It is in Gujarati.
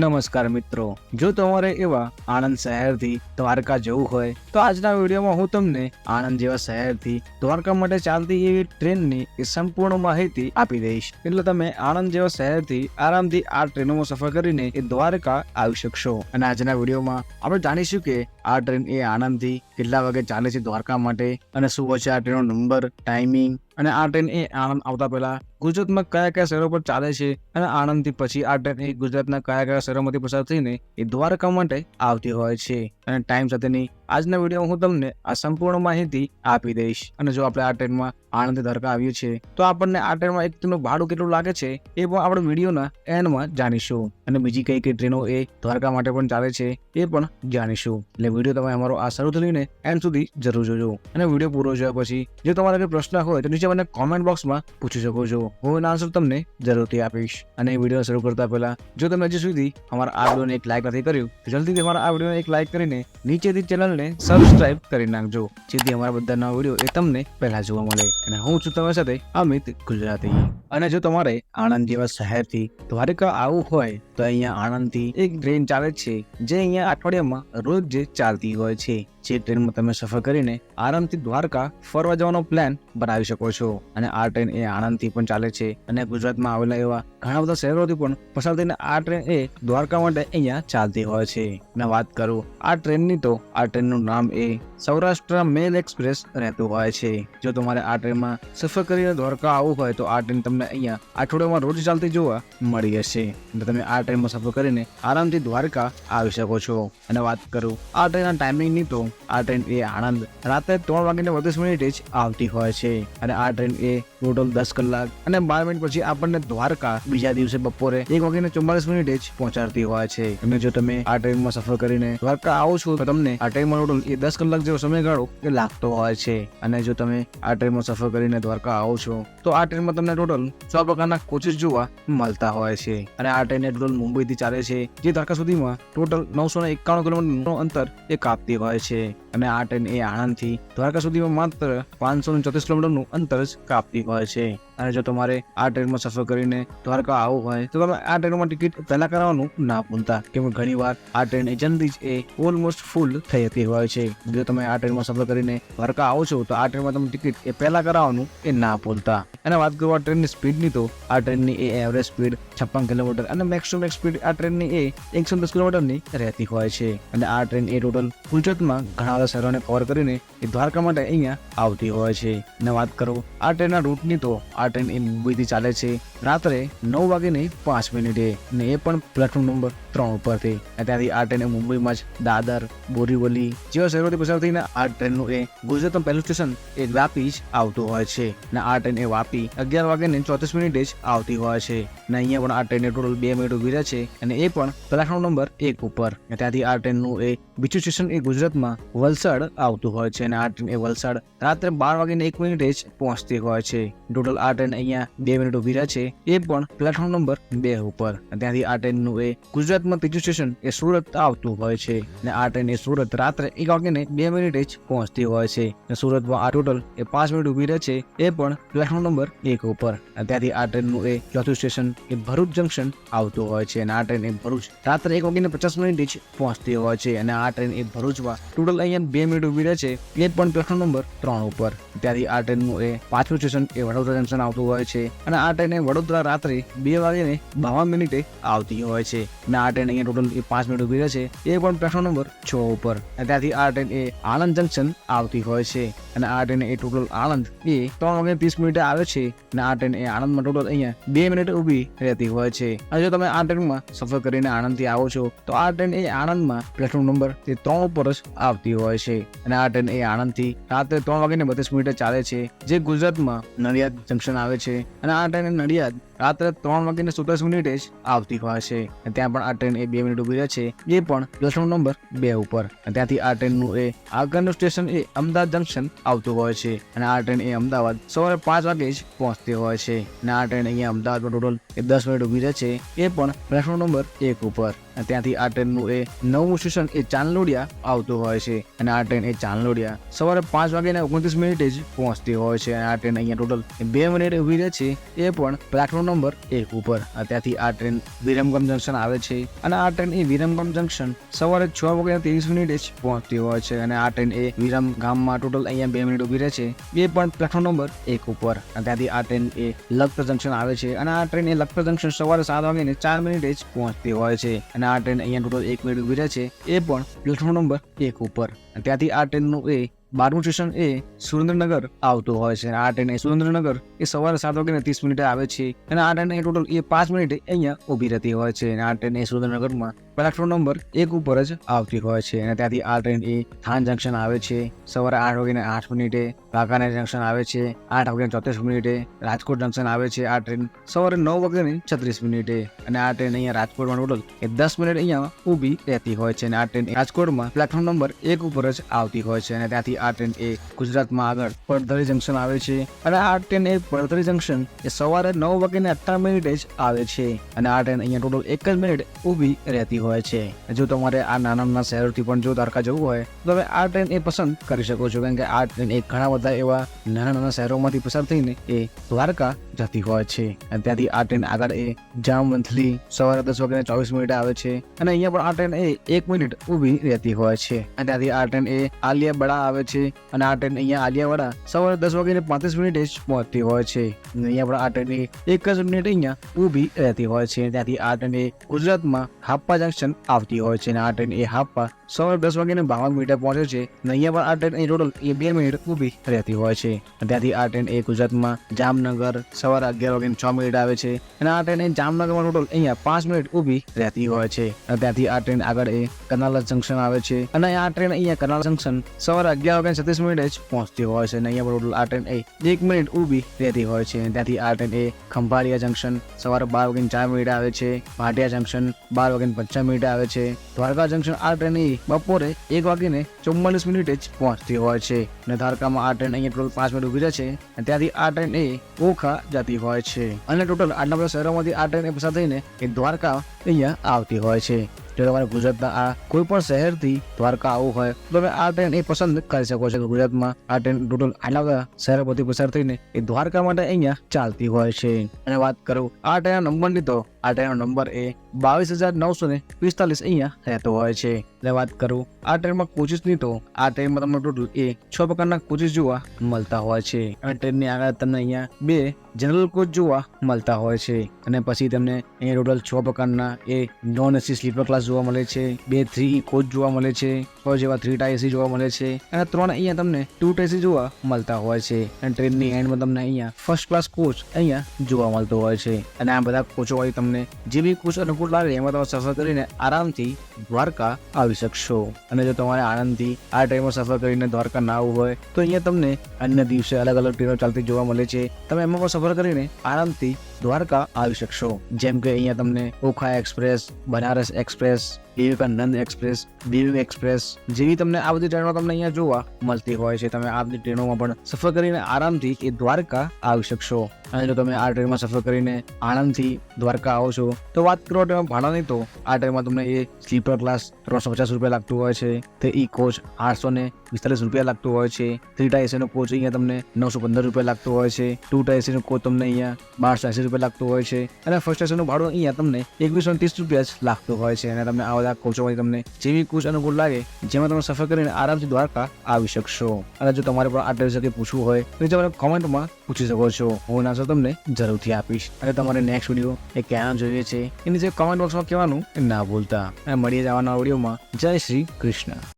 નમસ્કાર મિત્રો, જો તમારે એવા આણંદ શહેરથી દ્વારકા જવું હોય તો આજના વિડીયોમાં હું તમને આણંદ જેવા શહેરથી દ્વારકા માટે ચાલતી એવી ટ્રેનની સંપૂર્ણ માહિતી આપી દઈશ. એટલે તમે આણંદ જેવા શહેરથી આરામથી આ ટ્રેનોમાં સફર કરીને એ દ્વારકા આવી શકશો. અને આજના વિડીયોમાં આપણે જાણીશું કે આ ટ્રેન એ આણંદથી કેટલા વાગે ચાલે છે દ્વારકા માટે, અને શું હોય છે આ ટ્રેનનો નંબર, ટાઈમિંગ, અને આ ટ્રેન એ આણંદ આવતા પહેલા ગુજરાતમાં કયા કયા શહેરો પર ચાલે છે, અને આણંદથી પછી આ ટ્રેન એ ગુજરાતના કયા કયા શહેરોમાંથી પસાર થઈને એ દ્વારકા માટે આવતી હોય છે, અને ટાઈમ સાથેની આજના વિડીયોમાં હું તમને આ સંપૂર્ણ માહિતી આપી દઈશ. અને જો આપણે આ ટ્રેનમાં આણંદથી દ્વારકા આવીએ છીએ તો આપણને આ ટ્રેનમાં એક ટ્રેનનું ભાડું કેટલું લાગે છે એ પણ આપણે વિડીયોના એન્ડમાં જાણીશું. અને બીજી કઈ કઈ ટ્રેનો એ દ્વારકા માટે પણ ચાલે છે એ પણ જાણીશું. એટલે વિડીયો તમે અમારો આ શરૂથી લઈને એન્ડ સુધી જરૂર જોજો. અને વિડીયો પૂરો જોયા પછી જો તમારે કોઈ પ્રશ્ન હોય તો નીચે મને કોમેન્ટ બોક્સમાં પૂછી શકો છો. હું એના આન્સર તમને જરૂરથી આપીશ. અને વિડીયો શરૂ કરતા પહેલા જો તમે હજી સુધી અમારા આ વિડીયોને એક લાઈક નથી કર્યું તો જલ્દીથી અમારા આ વિડીયોને એક લાઈક કરીને નીચેથી ચેનલને સબસ્ક્રાઇબ કરી નાખજો, જેથી અમારા બધા નવા વિડીયો એ તમને પહેલા જોવા મળે. અને હું છું તમારી સાથે અમિત ગુજરાતી. અને જો તમારે આણંદ જેવા શહેરથી દ્વારકા આવવું હોય તો અહીંયા આણંદથી એક ટ્રેન ચાલે છે જે અહીંયા અઠવાડિયામાં રોજ જે ચાલતી હોય છે. જે ટ્રેનમાં તમે સફર કરીને આરામથી દ્વારકા ફરવા જવાનો પ્લાન બનાવી શકો છો. અને આ ટ્રેન એ આણંદથી પણ ચાલે છે, અને ગુજરાતમાં આવેલા એવા ઘણા બધા શહેરોથી પણ પસાર થઈને આ ટ્રેન એ દ્વારકા માટે અહીંયા ચાલતી હોય છે. અને વાત કરું આ ટ્રેનની તો આ ટ્રેનનું નામ એ સૌરાષ્ટ્ર મેલ એક્સપ્રેસ રહેતું હોય છે. જો તમારે આ ટ્રેનમાં સફર કરીને દ્વારકા આવવું હોય તો આ ટ્રેન તમને અહીંયા અઠવાડિયામાં રોજ ચાલતી જોવા મળી હશે. અને તમે આ ટ્રેનમાં સફર કરીને આરામથી દ્વારકા આવી શકો છો. અને વાત કરું આ ટ્રેનના ટાઈમિંગની તો આ ટ્રેન એ આણંદ રાત્રે 3:32 જ આવતી હોય છે. અને આ ટ્રેન એ ટોટલ 10 કલાક અને 12 મિનિટ પછી આપણને દ્વારકા બીજા દિવસે બપોરે 1:44 જ પહોંચાડતી હોય છે. અને જો તમે આ ટ્રેનમાં સફર કરીને દ્વારકા આવો છો તો તમને આ ટ્રેનમાં ટોટલ એ 10 કલાક જેવો સમયગાળો એ લાગતો હોય છે. અને જો તમે આ ટ્રેનમાં સફર કરીને દ્વારકા આવો છો તો આ ટ્રેનમાં તમને ટોટલ 6 પ્રકારના કોચિસ જોવા મળતા હોય છે. અને આ ટ્રેન એ ટોટલ મુંબઈથી ચાલે છે, જે દ્વારકા સુધીમાં ટોટલ 951 કિલોમીટરનું અંતર એ કાપતી હોય છે. અને આ ટ્રેન એ આણંદથી દ્વારકા સુધીમાં માત્ર 534 કિલોમીટરનું અંતર જ કાપતી હોય છે. અને જો તમારે આ ટ્રેનમાં સફર કરીને દ્વારકા આવવું હોય તો તમે આ ટ્રેનમાં ટિકિટ પહેલા કરાવવાનું ના ભૂલતા, કેમ કે ઘણી વાર આ ટ્રેન એ જલ્દી જ એ ઓલમોસ્ટ ફૂલ થઈ જતી હોય છે. જો તમે આ ટ્રેનમાં સફર કરીને દ્વારકા આવો છો તો આ ટ્રેનમાં તમે ટિકિટ એ પહેલા કરાવવાનું એ ના ભૂલતા. અને વાત કરું આ ટ્રેનની સ્પીડની તો આ ટ્રેનની એ એવરેજ સ્પીડ 56 કિલોમીટર અને મેક્સ ટુ મેક્સ સ્પીડ આ ટ્રેનની એ 110 કિલોમીટરની રહેતી હોય છે. અને આ ટ્રેન એ ટોટલ ગુજરાતમાં ઘણા બધા શહેરોને કવર કરીને એ દ્વારકા માટે અહીંયા આવતી હોય છે. અને વાત કરું આ ટ્રેનના રૂટની તો આ ટ્રેન એ મુંબઈથી ચાલે છે રાત્રે 9:05 અને એ પણ પ્લેટફોર્મ નંબર 3 ઉપરથી. ત્યાંથી આ ટ્રેન મુંબઈમાં જ દાદર, બોરીવલી જેવા શહેરોથી પસાર થઈને આ ટ્રેનનું એ ગુજરાતનું પહેલું સ્ટેશન એ વાપી જ આવતું હોય છે. અને આ ટ્રેન એ વાપી 11:34 જ આવતી હોય છે. અને અહીંયા પણ આ ટ્રેન ટોટલ 2 મિનિટ ઉભી રહે છે, અને એ પણ પ્લેટફોર્મ નંબર 1 ઉપર. ત્યાંથી આ ટ્રેનનું એ બીજું સ્ટેશન એ ગુજરાતમાં વલસાડ આવતું હોય છે. અને આ ટ્રેન એ વલસાડ રાત્રે 12:01 જ પહોંચતી હોય છે. ટોટલ આ ટ્રેન અહીંયા 2 મિનિટ ઉભી રહે છે, એ પણ પ્લેટફોર્મ નંબર 2 ઉપર. ત્યાંથી આ ટ્રેનનું એ ગુજરાતમાં ત્રીજું સ્ટેશન એ સુરત આવતું હોય છે. અને આ ટ્રેન એ સુરત રાત્રે 1:02 જ પહોંચતી હોય છે. અને સુરતમાં આ ટોટલ એ 5 મિનિટ ઉભી રહે છે, એ પણ પ્લેટફોર્મ નંબર 1 ઉપર. ત્યાંથી આ ટ્રેનનું એ ચોથું સ્ટેશન એ ભરૂચ જંકશન આવતું હોય છે. અને આ ટ્રેન એ ભરૂચ રાત્રે 1:50 જ પહોંચતી હોય છે. અને આ ટ્રેન એ ભરૂચમાં ટોટલ અહીંયા 2 મિનિટ ઉભી રહે છે, એ પણ પ્લેટફોર્મ નંબર 3 ઉપર. ત્યાંથી આ ટ્રેનનું એ પાંચમું સ્ટેશન એ વડોદરા જંકશન આવતું હોય છે. અને આ ટ્રેન એ વડોદરા રાત્રે 2:52 આવતી હોય છે. અને આ ટ્રેન અહીંયા ટોટલ એ 5 મિનિટ ઉભી રહે છે, એ પણ પ્લેટફોર્મ નંબર 6 ઉપર. ત્યાંથી આ ટ્રેન એ આણંદ જંકશન આવતી હોય છે. અને આ ટ્રેન એ ટોટલ આણંદ એ 3:30 આવે છે. અને આ ટ્રેન એ આણંદમાં ટોટલ અહીંયા 2 મિનિટ ઊભી રહેતી હોય છે. અને જો તમે આ ટ્રેનમાં સફર કરીને આણંદથી આવો છો તો આ ટ્રેન એ આણંદમાં પ્લેટફોર્મ નંબર 3 ઉપર જ આવતી હોય છે. અને આ ટ્રેન એ આણંદથી રાત્રે 3:32 ચાલે છે, જે ગુજરાતમાં નડિયાદ જંકશન આવે છે. અને આ ટ્રેન નડિયાદ રાત્રે 3:47 જ આવતી હોય છે. ત્યાં પણ આ ટ્રેન એ 2 મિનિટ ઉભી રહે છે, એ પણ પ્લેટફોર્મ નંબર 2 ઉપર. ત્યાંથી આ ટ્રેનનું એ આગળનું સ્ટેશન એ અમદાવાદ જંકશન આવતું હોય છે. અને આ ટ્રેન એ અમદાવાદ સવારે 5 વાગે જ પહોંચતી હોય છે. અને આ ટ્રેન અહીંયા અમદાવાદમાં ટોટલ એ 10 મિનિટ ઉભી રહે છે, એ પણ પ્લેટફોર્મ નંબર 1 ઉપર. ત્યાંથી આ ટ્રેનનું એ 9મું સ્ટેશન એ ચાંદલોડિયા આવતું હોય છે. અને આ ટ્રેન એ ચાંદલોડિયા સવારે 5:29 જ પહોંચતી હોય છે. અને આ ટ્રેન અહીંયા ટોટલ 2 મિનિટ ઉભી રહે છે, એ પણ પ્લેટફોર્મ નંબર 1 ઉપર. ત્યાંથી આ ટ્રેન વિરમગામ જંકશન આવે છે અને આ ટ્રેન એ વિરમગામ જંકશન સવારે 6:30 જ પહોંચતી હોય છે અને આ ટ્રેન એ વિરમગામમાં ટોટલ અહીંયા 2 મિનિટ ઉભી રહે છે. એ પણ પ્લેટફોર્મ નંબર 1 ઉપર. અને ત્યાંથી આ ટ્રેન એ લખતર જંકશન આવે છે અને આ ટ્રેન એ લખતર જંકશન સવારે 7:04 જ પહોંચતી હોય છે અને આ ટ્રેન અહીંયા ટોટલ 1 મિનિટ ઉભી રહે છે. એ પણ પ્લેટફોર્મ નંબર 1 ઉપર. ત્યાંથી આ ટ્રેનનું એ 12મું સ્ટેશન એ સુરેન્દ્રનગર આવતું હોય છે. આ ટ્રેન એ સુરેન્દ્રનગર એ સવારે 7:30 આવે છે અને આ ટ્રેન એ ટોટલ એ 5 મિનિટ અહીંયા ઊભી રહેતી હોય છે અને આ ટ્રેન એ સુરેન્દ્રનગરમાં પ્લેટફોર્મ નંબર 1 ઉપર જ આવતી હોય છે. અને ત્યાંથી આ ટ્રેન એ થાન જંકશન આવે છે સવારે 8:08. વાંકાનેર જંકશન આવે છે 8:34. રાજકોટ જંકશન આવે છે આ ટ્રેન સવારે 9:36 અને આ ટ્રેન અહીંયા રાજકોટમાં ટોટલ એ 10 મિનિટ અહીંયા ઊભી રહેતી હોય છે અને આ ટ્રેન રાજકોટમાં પ્લેટફોર્મ નંબર 1 ઉપર જ આવતી હોય છે. અને ત્યાંથી આ ટ્રેન એ ગુજરાતમાં આગળ પડધરી જંકશન આવે છે અને આ ટ્રેન એ પડધરી જંકશન એ સવારે 9:18 જ આવે છે અને આ ટ્રેન અહીંયા ટોટલ 1 જ મિનિટ ઊભી રહેતી હોય છે. જો તમારે આ નાના શહેરોથી પણ જો દ્વારકા જવું હોય તો તમે આ ટ્રેન એ પસંદ કરી શકો છો, કારણ કે આ ટ્રેન એ ઘણા બધા એવા નાના શહેરોમાંથી પસાર થઈને એ દ્વારકા જતી હોય છે. અને ત્યાંથી આ ટ્રેન આગળ એ જામવંથલી સવારે 10:24 આવે છે અને અહીંયા પણ આ ટ્રેન એ 1 મિનિટ ઊભી રહેતી હોય છે. અને ત્યાંથી આ ટ્રેન એ આલિયાવાડા આવે છે અને આ ટ્રેન અહીંયા આલિયાવાડા સવારે 10:35 જ પહોંચતી હોય છે. અહીંયા પણ આ ટ્રેન 1 જ મિનિટ અહીંયા ઊભી રહેતી હોય છે. ત્યાંથી આ ટ્રેન એ ગુજરાતમાં હાપા જંકશન આવતી હોય છે અને આ ટ્રેન એ હાપા સવારે 10:52 પહોંચે છે અને અહીંયા પણ આ ટ્રેન એ ટોટલ એ 2 મિનિટ ઊભી રહેતી હોય છે. ત્યાંથી આ ટ્રેન એ ગુજરાતમાં જામનગર સવારે 11:06 આવે છે અને આ ટ્રેન એ જામનગરમાં ટોટલ અહીંયા 5 મિનિટ ઊભી રહેતી હોય છે. અને ત્યાંથી આ ટ્રેન આગળ એ કરનાલ જંકશન આવે છે અને આ ટ્રેન અહીંયા કરનાલ જંકશન સવારે 11:36 જ પહોંચતી હોય છે અને અહીંયા પણ ટોટલ આ ટ્રેન એ 1 મિનિટ ઊભી રહેતી હોય છે. અને ત્યાંથી આ ટ્રેન એ ખંભાળિયા જંકશન સવારે 12:04 આવે છે. ભાટિયા જંકશન 12:55 આવે છે. દ્વારકા જંકશન આ ટ્રેન એ બપોરે 1:44 જ પહોંચતી હોય છે અને દ્વારકામાં આ ટ્રેન અહીંયા ટોટલ 5 મિનિટ ઊભી રહે છે અને ત્યાંથી આ ટ્રેન એ ઓખા જતી હોય છે અને ટોટલ આટલા બધા શહેરોમાંથી આ ટ્રેન એ પસાર થઈને એ દ્વારકા અહીંયા આવતી હોય છે. જો તમારે ગુજરાતના આ કોઈ પણ શહેરથી દ્વારકા આવવું હોય તો તમે આ ટ્રેન એ પસંદ કરી શકો છો. ગુજરાતમાં આ ટ્રેન ટોટલ આટલા બધા શહેરો પરથી પસાર થઈને એ દ્વારકા માટે અહીંયા ચાલતી હોય છે. અને વાત કરું આ ટ્રેનનો નંબરની તો આ ટ્રેનનો નંબર એ 22,945 અહીંયા રહેતો હોય છે. એટલે વાત કરું આ ટ્રેનમાં કોચિસની તો આ ટ્રેનમાં તમને ટોટલ એ 6 પ્રકારના કોચિસ જોવા મળતા હોય છે અને ટ્રેનની આગળ તમને અહીંયા 2 જનરલ કોચ જોવા મળતા હોય છે અને પછી તમને અહીંયા ટોટલ 6 પ્રકારના એ નોન એસી સ્લીપર ક્લાસ જોવા મળે છે. 2 3 કોચ જોવા મળે છે, 6 જેવા 3 ટાયર એસી જોવા મળે છે અને 3 અહીંયા તમને 2 ટાયર એસી જોવા મળતા હોય છે. અને ટ્રેનની એન્ડમાં તમને અહીંયા ફર્સ્ટ ક્લાસ કોચ અહીંયા જોવા મળતો હોય છે અને આ બધા કોચો વાળી તમને જે બી કોચ અનુકૂળ લાગે એમાં તમે સફર કરીને આરામથી દ્વારકા આવી શકશો. અને જો તમારે આણંદથી આ ટ્રેનમાં સફર કરીને દ્વારકા ના આવવું હોય તો અહીંયા તમને અન્ય દિવસે અલગ અલગ ટ્રેનો ચાલતી જોવા મળે છે. તમે એમાં પણ સફર કરીને આરામથી દ્વારકા આવી શકશો. જેમ કે અહીંયા તમને Okha express, Banaras express, Vivekananda express, દિવ્ય એક્સપ્રેસ જેવી તમને આ બધી ટ્રેનો તમને અહીંયા જોવા મળતી હોય છે. તમે આ બધી ટ્રેનોમાં પણ સફર કરીને આરામથી એ દ્વારકા આવી શકશો. અને જો તમે આ ટ્રેનમાં સફર કરીને આણંદથી દ્વારકા આવો છો તો વાત કરો ટ્રેનમાં ભાડાની તો આ ટ્રેનમાં તમને એ સ્લીપર ક્લાસ 350 રૂપિયા લાગતું હોય છે. તે ઈ કોચ 845 રૂપિયા લાગતું હોય છે. 3 ટાયર એસીનો કોચ અહીંયા તમને 915 રૂપિયા લાગતું હોય છે. 2 ટાયર એસીનો કોચ તમને અહીંયા 1280 રૂપિયા લાગતું હોય છે અને ફર્સ્ટ એસીનું ભાડું અહીંયા તમને 2130 રૂપિયા જ લાગતું હોય છે. અને તમે આ બધા કોચોમાંથી તમને જેવી કોચ અનુકૂળ લાગે જેમાં તમે સફર કરીને આરામથી દ્વારકા આવી શકશો. અને જો તમારે પણ આ ટ્રેન વિશે પૂછવું હોય તો તમે કોમેન્ટમાં પૂછી શકો છો. હું આન્સર તમને જરૂરથી આપીશ. અને તમારે નેક્સ્ટ વિડીયો એ ક્યાં જોઈએ છે એની જે કોમેન્ટ બોક્સમાં કહેવાનું ના ભૂલતા. અને મળીએ જવાના વિડીયોમાં. જય શ્રી કૃષ્ણ.